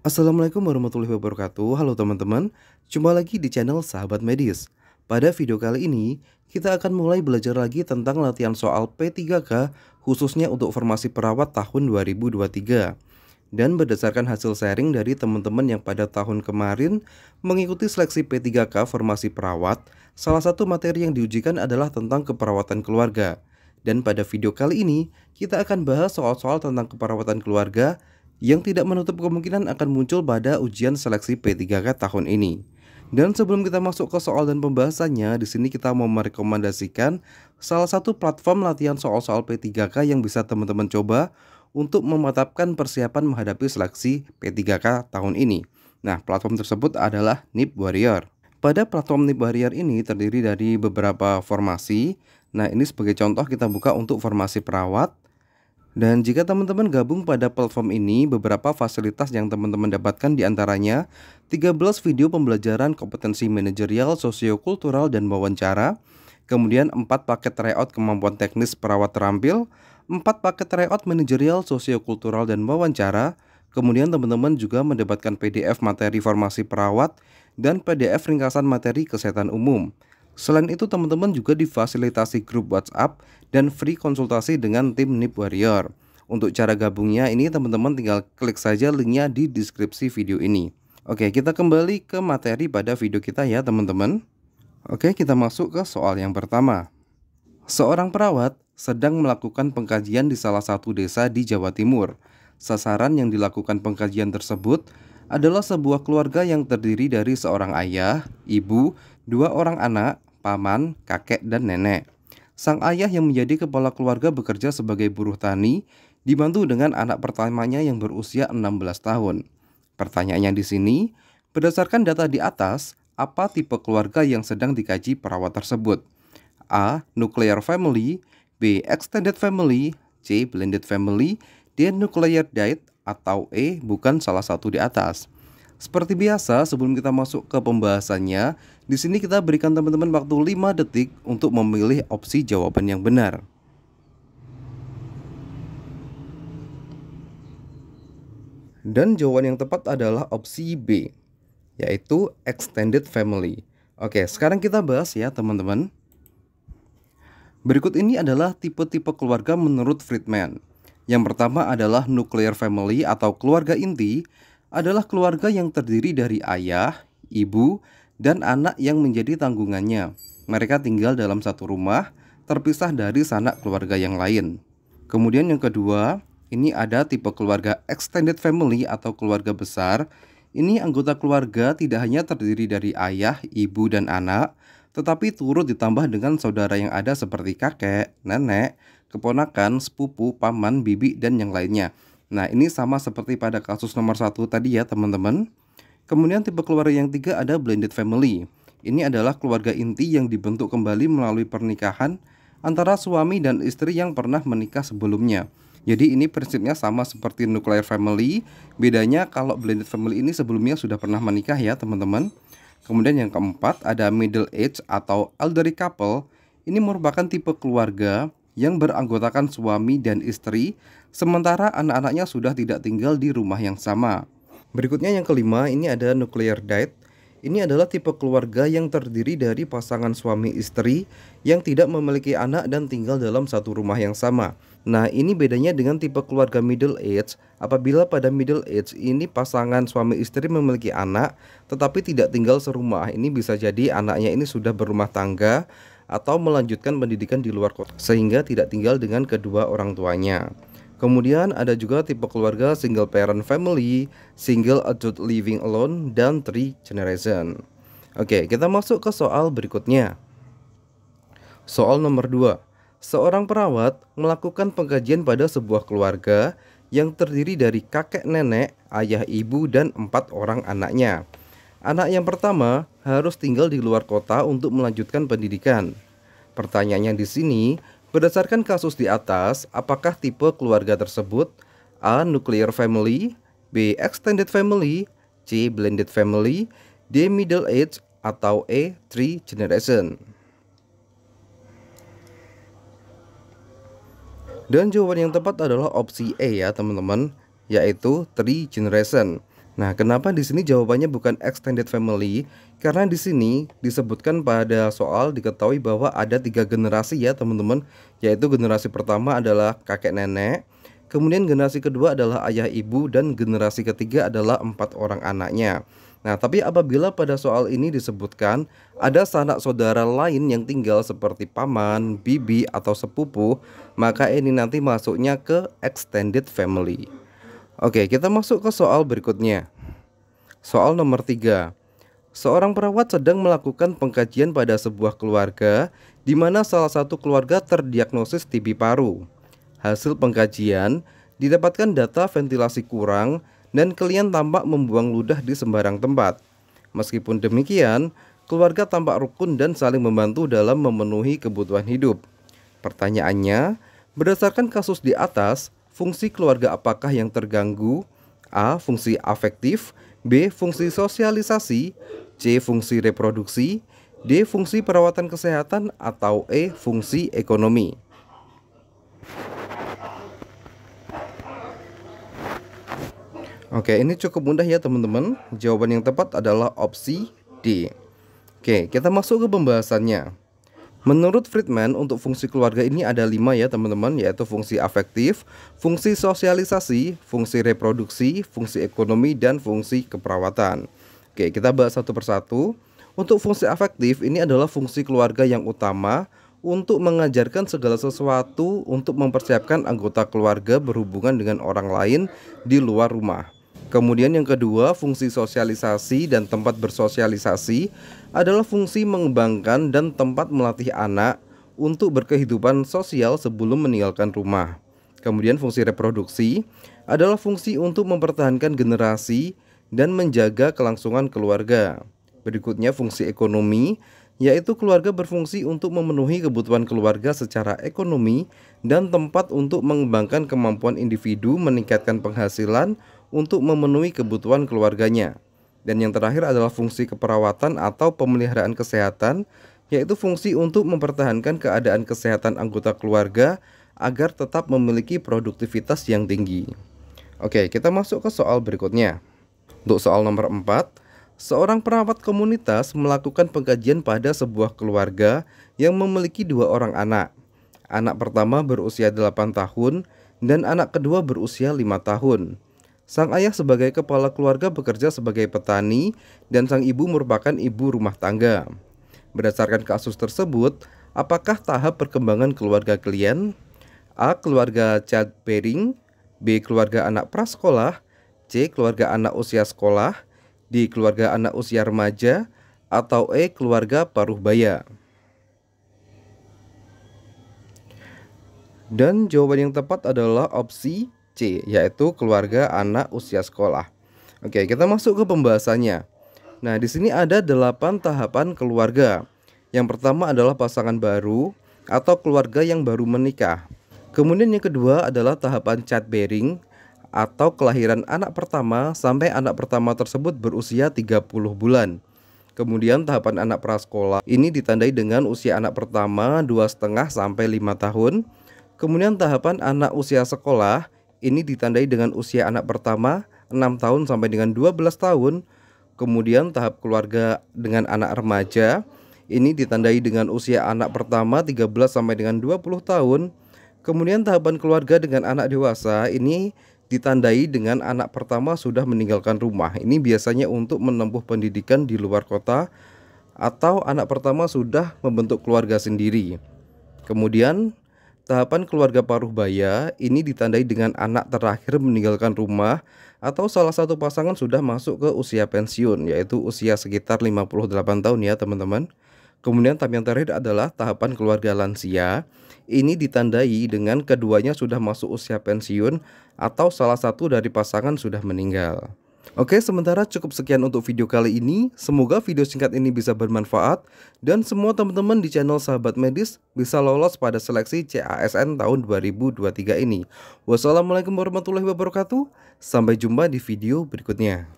Assalamualaikum warahmatullahi wabarakatuh. Halo teman-teman, jumpa lagi di channel Sahabat Medis. Pada video kali ini, kita akan mulai belajar lagi tentang latihan soal P3K khususnya untuk formasi perawat tahun 2023. Dan berdasarkan hasil sharing dari teman-teman yang pada tahun kemarin mengikuti seleksi P3K formasi perawat, salah satu materi yang diujikan adalah tentang keperawatan keluarga. Dan pada video kali ini, kita akan bahas soal-soal tentang keperawatan keluarga yang tidak menutup kemungkinan akan muncul pada ujian seleksi P3K tahun ini. Dan sebelum kita masuk ke soal dan pembahasannya, di sini kita mau merekomendasikan salah satu platform latihan soal-soal P3K yang bisa teman-teman coba untuk memantapkan persiapan menghadapi seleksi P3K tahun ini. Nah, platform tersebut adalah NIP Warrior. Pada platform NIP Warrior ini terdiri dari beberapa formasi. Nah, ini sebagai contoh kita buka untuk formasi perawat. Dan jika teman-teman gabung pada platform ini, beberapa fasilitas yang teman-teman dapatkan diantaranya 13 video pembelajaran kompetensi manajerial, sosiokultural, dan wawancara. Kemudian 4 paket tryout kemampuan teknis perawat terampil, 4 paket tryout manajerial, sosiokultural, dan wawancara. Kemudian teman-teman juga mendapatkan PDF materi formasi perawat dan PDF ringkasan materi kesehatan umum. Selain itu teman-teman juga difasilitasi grup WhatsApp dan free konsultasi dengan tim NIP Warrior. Untuk cara gabungnya ini teman-teman tinggal klik saja linknya di deskripsi video ini. Oke, kita kembali ke materi pada video kita ya teman-teman. Oke, kita masuk ke soal yang pertama. Seorang perawat sedang melakukan pengkajian di salah satu desa di Jawa Timur. Sasaran yang dilakukan pengkajian tersebut adalah sebuah keluarga yang terdiri dari seorang ayah, ibu, 2 orang anak, paman, kakek, dan nenek. Sang ayah yang menjadi kepala keluarga bekerja sebagai buruh tani, dibantu dengan anak pertamanya yang berusia 16 tahun. Pertanyaannya di sini, berdasarkan data di atas, apa tipe keluarga yang sedang dikaji perawat tersebut? A. Nuclear family, B. Extended family, C. Blended family, D. Nuclear diet, atau E. Bukan salah satu di atas. Seperti biasa, sebelum kita masuk ke pembahasannya, di sini kita berikan teman-teman waktu 5 detik untuk memilih opsi jawaban yang benar. Dan jawaban yang tepat adalah opsi B, yaitu extended family. Oke, sekarang kita bahas ya teman-teman. Berikut ini adalah tipe-tipe keluarga menurut Friedman. Yang pertama adalah nuclear family atau keluarga inti, adalah keluarga yang terdiri dari ayah, ibu, dan anak yang menjadi tanggungannya. Mereka tinggal dalam satu rumah, terpisah dari sanak keluarga yang lain. Kemudian yang kedua, ini ada tipe keluarga extended family atau keluarga besar. Ini anggota keluarga tidak hanya terdiri dari ayah, ibu, dan anak, tetapi turut ditambah dengan saudara yang ada seperti kakek, nenek, keponakan, sepupu, paman, bibi, dan yang lainnya. Nah, ini sama seperti pada kasus nomor 1 tadi ya teman-teman. Kemudian tipe keluarga yang 3 ada blended family. Ini adalah keluarga inti yang dibentuk kembali melalui pernikahan antara suami dan istri yang pernah menikah sebelumnya. Jadi ini prinsipnya sama seperti nuclear family. Bedanya kalau blended family ini sebelumnya sudah pernah menikah ya teman-teman. Kemudian yang keempat ada middle age atau elderly couple. Ini merupakan tipe keluarga yang beranggotakan suami dan istri, sementara anak-anaknya sudah tidak tinggal di rumah yang sama. Berikutnya yang kelima, ini ada nuclear diet. Ini adalah tipe keluarga yang terdiri dari pasangan suami istri yang tidak memiliki anak dan tinggal dalam satu rumah yang sama. Nah, ini bedanya dengan tipe keluarga middle age. Apabila pada middle age ini pasangan suami istri memiliki anak tetapi tidak tinggal serumah. Ini bisa jadi anaknya ini sudah berumah tangga atau melanjutkan pendidikan di luar kota sehingga tidak tinggal dengan kedua orang tuanya. Kemudian ada juga tipe keluarga single parent family, single adult living alone, dan three generation. Oke, kita masuk ke soal berikutnya. Soal nomor 2. Seorang perawat melakukan pengkajian pada sebuah keluarga yang terdiri dari kakek nenek, ayah ibu, dan 4 orang anaknya. Anak yang pertama harus tinggal di luar kota untuk melanjutkan pendidikan. Pertanyaannya di sini, berdasarkan kasus di atas, apakah tipe keluarga tersebut A. Nuclear family, B. Extended family, C. Blended family, D. Middle age, atau E. Three generation? Dan jawaban yang tepat adalah opsi E ya teman-teman, yaitu three generation. Nah, kenapa di sini jawabannya bukan extended family? Karena di sini disebutkan pada soal diketahui bahwa ada 3 generasi ya teman-teman, yaitu generasi pertama adalah kakek nenek, kemudian generasi kedua adalah ayah ibu, dan generasi ketiga adalah 4 orang anaknya. Nah, tapi apabila pada soal ini disebutkan ada sanak saudara lain yang tinggal seperti paman, bibi, atau sepupu, maka ini nanti masuknya ke extended family. Oke, kita masuk ke soal berikutnya. Soal nomor 3. Seorang perawat sedang melakukan pengkajian pada sebuah keluarga di mana salah satu keluarga terdiagnosis TB paru. Hasil pengkajian didapatkan data ventilasi kurang dan klien tampak membuang ludah di sembarang tempat. Meskipun demikian, keluarga tampak rukun dan saling membantu dalam memenuhi kebutuhan hidup. Pertanyaannya, berdasarkan kasus di atas, fungsi keluarga apakah yang terganggu? A. Fungsi afektif, B. Fungsi sosialisasi, C. Fungsi reproduksi, D. Fungsi perawatan kesehatan, atau E. Fungsi ekonomi. Oke, ini cukup mudah ya teman-teman. Jawaban yang tepat adalah opsi D. Oke, kita masuk ke pembahasannya. Menurut Friedman, untuk fungsi keluarga ini ada 5 ya teman-teman, yaitu fungsi afektif, fungsi sosialisasi, fungsi reproduksi, fungsi ekonomi, dan fungsi keperawatan. Oke, kita bahas satu persatu. Untuk fungsi afektif, ini adalah fungsi keluarga yang utama untuk mengajarkan segala sesuatu untuk mempersiapkan anggota keluarga berhubungan dengan orang lain di luar rumah. Kemudian yang kedua, fungsi sosialisasi dan tempat bersosialisasi adalah fungsi mengembangkan dan tempat melatih anak untuk berkehidupan sosial sebelum meninggalkan rumah. Kemudian fungsi reproduksi adalah fungsi untuk mempertahankan generasi dan menjaga kelangsungan keluarga. Berikutnya fungsi ekonomi, yaitu keluarga berfungsi untuk memenuhi kebutuhan keluarga secara ekonomi dan tempat untuk mengembangkan kemampuan individu meningkatkan penghasilan untuk memenuhi kebutuhan keluarganya. Dan yang terakhir adalah fungsi keperawatan atau pemeliharaan kesehatan, yaitu fungsi untuk mempertahankan keadaan kesehatan anggota keluarga agar tetap memiliki produktivitas yang tinggi. Oke, kita masuk ke soal berikutnya. Untuk soal nomor 4, seorang perawat komunitas melakukan pengkajian pada sebuah keluarga yang memiliki 2 orang anak. Anak pertama berusia 8 tahun dan anak kedua berusia 5 tahun. Sang ayah sebagai kepala keluarga bekerja sebagai petani dan sang ibu merupakan ibu rumah tangga. Berdasarkan kasus tersebut, apakah tahap perkembangan keluarga klien? A. Keluarga childbearing, B. Keluarga anak prasekolah, C. Keluarga anak usia sekolah, D. Keluarga anak usia remaja, atau E. Keluarga paruh baya. Dan jawaban yang tepat adalah opsi C, yaitu keluarga anak usia sekolah. Oke, kita masuk ke pembahasannya. Nah, di sini ada 8 tahapan keluarga. Yang pertama adalah pasangan baru atau keluarga yang baru menikah. Kemudian yang kedua adalah tahapan childbearing atau kelahiran anak pertama sampai anak pertama tersebut berusia 30 bulan. Kemudian tahapan anak prasekolah ini ditandai dengan usia anak pertama 2,5 sampai 5 tahun. Kemudian tahapan anak usia sekolah ini ditandai dengan usia anak pertama 6 tahun sampai dengan 12 tahun. Kemudian tahap keluarga dengan anak remaja ini ditandai dengan usia anak pertama 13 sampai dengan 20 tahun. Kemudian tahapan keluarga dengan anak dewasa ini ditandai dengan anak pertama sudah meninggalkan rumah. Ini biasanya untuk menempuh pendidikan di luar kota atau anak pertama sudah membentuk keluarga sendiri. Kemudian tahapan keluarga paruh baya ini ditandai dengan anak terakhir meninggalkan rumah atau salah satu pasangan sudah masuk ke usia pensiun, yaitu usia sekitar 58 tahun ya teman-teman. Kemudian tahap yang terakhir adalah tahapan keluarga lansia. Ini ditandai dengan keduanya sudah masuk usia pensiun atau salah satu dari pasangan sudah meninggal. Oke, sementara cukup sekian untuk video kali ini. Semoga video singkat ini bisa bermanfaat dan semua teman-teman di channel Sahabat Medis bisa lolos pada seleksi CASN tahun 2023 ini. Wassalamualaikum warahmatullahi wabarakatuh. Sampai jumpa di video berikutnya.